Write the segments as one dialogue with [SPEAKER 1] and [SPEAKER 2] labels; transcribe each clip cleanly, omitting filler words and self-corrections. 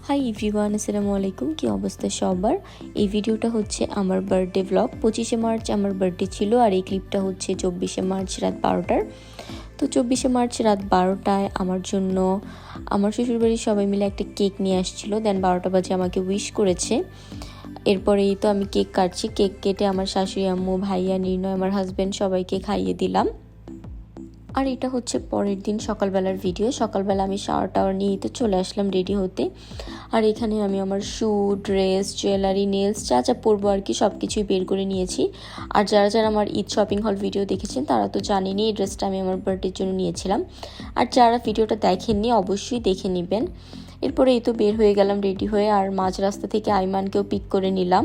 [SPEAKER 1] Hi everyone, আসসালামু আলাইকুম। কি অবস্থা সবার? এই ভিডিওটা হচ্ছে আমার বার্থডে ব্লগ। 25শে মার্চ আমার বার্থডে ছিল আর এই ক্লিপটা হচ্ছে 24শে মার্চ রাত 12টার। তো 24শে মার্চ রাত 12টায় আমার জন্য আমার শ্বশুরবাড়ির সবাই মিলে একটা কেক নিয়ে আসছিল। দেন 12টা বাজে আমাকে উইশ করেছে। এরপরেই তো আমি কেক কাটছি। কেক কেটে আমার শাশুড়ি আম্মু, ভাইয়া, নির্ণয়, আমার হাজব্যান্ড সবাইকে খাইয়ে দিলাম। আর এটা হচ্ছে পরের দিন সকালবেলার ভিডিও। সকালবেলা আমি শাওয়ার টাওয়ার নিয়ে তো চলে আসলাম রেডি হতে। আর এখানে আমি আমার শু, ড্রেস, জুয়েলারি, নেলস যা যা পরবো আর কি সব কিছুই বের করে নিয়েছি। আর যারা যারা আমার ঈদ শপিং হল ভিডিও দেখেছেন তারা তো জানেনই এই ড্রেসটা আমি আমার বার্থডের জন্য নিয়েছিলাম। আর যারা ভিডিওটা দেখেননি অবশ্যই দেখে নেবেন। এরপরে এই তো বের হয়ে গেলাম রেডি হয়ে। আর মাঝ রাস্তা থেকে আইমানকেও পিক করে নিলাম।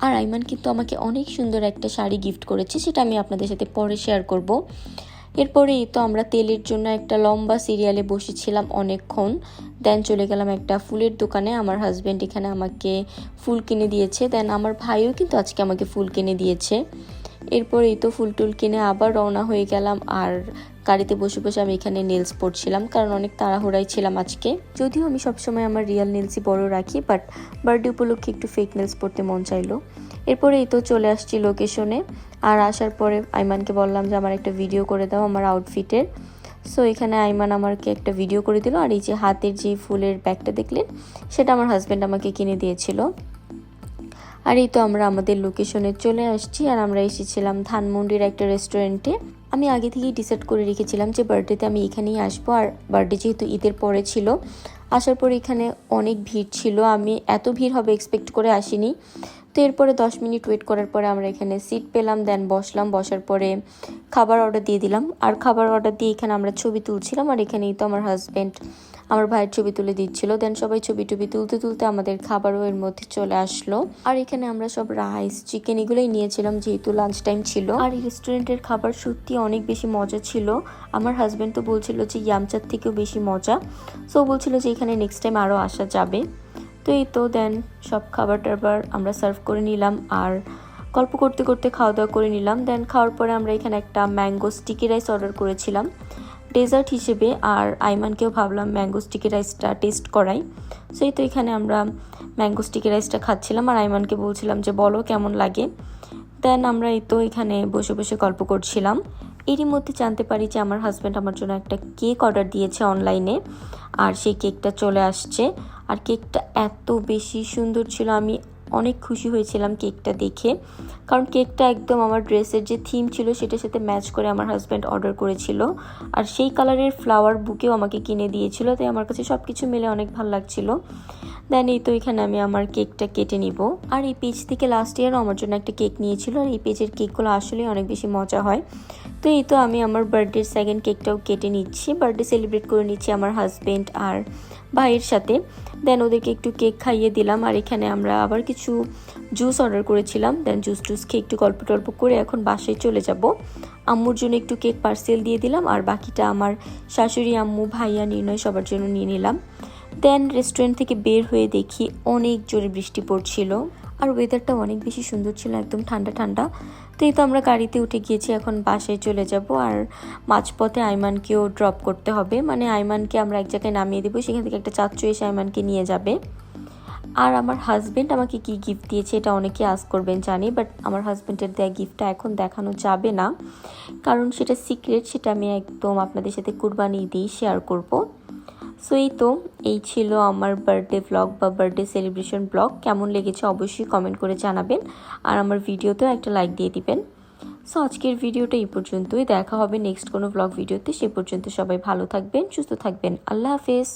[SPEAKER 1] আর আইমান কিন্তু আমাকে অনেক সুন্দর একটা শাড়ি গিফট করেছে, সেটা আমি আপনাদের সাথে পরে শেয়ার করব। এরপরেই তো আমরা তেলের জন্য একটা লম্বা সিরিয়ালে বসেছিলাম অনেকক্ষণ। দেন চলে গেলাম একটা ফুলের দোকানে। আমার হাজব্যান্ড এখানে আমাকে ফুল কিনে দিয়েছে। দেন আমার ভাইও কিন্তু আজকে আমাকে ফুল কিনে দিয়েছে। এরপরেই তো ফুল টুল কিনে আবার রওনা হয়ে গেলাম। আর গাড়িতে বসে বসে আমি এখানে নেলস পরছিলাম, কারণ অনেক তাড়াহুড়াই ছিলাম আজকে। যদিও আমি সবসময় আমার রিয়েল নেলসই বড় রাখি, বাট বার্থডে উপলক্ষে একটু ফেক নেলস পরতে মন চাইলো। এরপরেই তো চলে আসছি লোকেশনে। আর আসার পরে আইমানকে বললাম যে আমার একটা ভিডিও করে দাও আমার আউটফিটের। সো এখানে আইমান আমাকে একটা ভিডিও করে দিল। আর এই যে হাতের যে ফুলের ব্যাগটা দেখলেন সেটা আমার হাজব্যান্ড আমাকে কিনে দিয়েছিল। আর এই তো আমরা আমাদের লোকেশনে চলে আসছি। আর আমরা এসেছিলাম ধানমন্ডির একটা রেস্টুরেন্টে। আমি আগে থেকেই ডিসাইড করে রেখেছিলাম যে বার্থডেতে আমি এখানেই আসবো। আর বার্থডে যেহেতু ঈদের পরে ছিল, আসার পর এখানে অনেক ভিড় ছিল। আমি এত ভিড় হবে এক্সপেক্ট করে আসিনি। তো এরপরে 10 মিনিট ওয়েট করার পরে আমরা এখানে সিট পেলাম। দেন বসলাম। বসার পরে খাবার অর্ডার দিয়ে দিলাম। আর খাবার অর্ডার দিয়ে এখানে আমরা ছবি তুলছিলাম। আর এখানেই তো আমার হাজব্যান্ড আমার ভাইয়ের ছবি তুলে দিচ্ছিল। দেন সবাই ছবি টবি তুলতে তুলতে আমাদের খাবারও এর মধ্যে চলে আসলো। আর এখানে আমরা সব রাইস, চিকেন এগুলোই নিয়েছিলাম যেহেতু লাঞ্চ টাইম ছিল। আর এই রেস্টুরেন্টের খাবার সত্যি অনেক বেশি মজা ছিল। আমার হাজব্যান্ড তো বলছিল যে ইয়ামচার থেকেও বেশি মজা। সো বলছিল যে এখানে নেক্সট টাইম আরও আসা যাবে। তো এই তো দেন সব খাবার টাবার আমরা সার্ভ করে নিলাম। আর গল্প করতে করতে খাওয়া দাওয়া করে নিলাম। দেন খাওয়ার পরে আমরা এখানে একটা ম্যাঙ্গো স্টিকি রাইস অর্ডার করেছিলাম ডেজার্ট হিসেবে। আর আইমানকেও ভাবলাম ম্যাঙ্গো স্টিকি রাইসটা টেস্ট করাই। সেই তো এখানে আমরা ম্যাঙ্গো স্টিকি রাইসটা খাচ্ছিলাম। আর আইমানকে বলছিলাম যে বলো কেমন লাগে। দেন আমরা এই তো এখানে বসে বসে গল্প করছিলাম। এরই মধ্যে জানতে পারি যে আমার হাজব্যান্ড আমার জন্য একটা কেক অর্ডার দিয়েছে অনলাইনে। আর সেই কেকটা চলে আসছে। আর কেকটা এত বেশি সুন্দর ছিল, আমি অনেক খুশি হয়েছিলাম কেকটা দেখে। কারণ কেকটা একদম আমার ড্রেসের যে থিম ছিল সেটার সাথে ম্যাচ করে আমার হাজব্যান্ড অর্ডার করেছিল। আর সেই কালারের ফ্লাওয়ার বুকেও আমাকে কিনে দিয়েছিল। তাই আমার কাছে সব কিছু মিলে অনেক ভালো লাগছিল। দেন এই তো এখানে আমি আমার কেকটা কেটে নিব। আর এই পেজ থেকে লাস্ট ইয়ারও আমার জন্য একটা কেক নিয়েছিল। আর এই পেজের কেকগুলো আসলেই অনেক বেশি মজা হয়। তো এই তো আমি আমার বার্থডের সেকেন্ড কেকটাও কেটে নিচ্ছি। বার্থডে সেলিব্রেট করে নিচ্ছি আমার হাজব্যান্ড আর ভাইয়ের সাথে। দেন ওদেরকে একটু কেক খাইয়ে দিলাম। আর এখানে আমরা আবার কিছু জুস অর্ডার করেছিলাম। দেন জুস টুস খেয়ে একটু গল্প টল্প করে এখন বাসায় চলে যাব। আম্মুর জন্য একটু কেক পার্সেল দিয়ে দিলাম। আর বাকিটা আমার শাশুড়ি, আম্মু, ভাইয়া, নির্ণয় সবার জন্য নিয়ে নিলাম। দেন রেস্টুরেন্ট থেকে বের হয়ে দেখি অনেক জোরে বৃষ্টি পড়ছিল। আর ওয়েদারটা অনেক বেশি সুন্দর ছিল, একদম ঠান্ডা ঠান্ডা। তো এই তো আমরা গাড়িতে উঠে গিয়েছি, এখন বাসায় চলে যাব। আর মাঝপথে আইমানকেও ড্রপ করতে হবে, মানে আইমানকে আমরা এক জায়গায় নামিয়ে দেবো, সেখান থেকে একটা চাচ্চু এসে আইমানকে নিয়ে যাবে। আর আমার হাজব্যান্ড আমাকে কি গিফট দিয়েছে এটা অনেকে আস্ক করবেন জানি, বাট আমার হাজব্যান্ডের দেয়া গিফটটা এখন দেখানো যাবে না, কারণ সেটা সিক্রেট। সেটা আমি একদম আপনাদের সাথে কুরবানি দিয়ে শেয়ার করব। সো এই ছিল আমার বার্থডে ব্লগ বা বার্থডে সেলিব্রেশন ব্লগ। কেমন লেগেছে অবশ্যই কমেন্ট করে জানাবেন। আর আমার ভিডিওতেও একটা লাইক দিয়ে দিবেন। সো আজকের ভিডিওটা এই পর্যন্তই। দেখা হবে নেক্সট কোনো ব্লগ ভিডিওতে। সে পর্যন্ত সবাই ভালো থাকবেন, সুস্থ থাকবেন। আল্লাহ হাফেজ।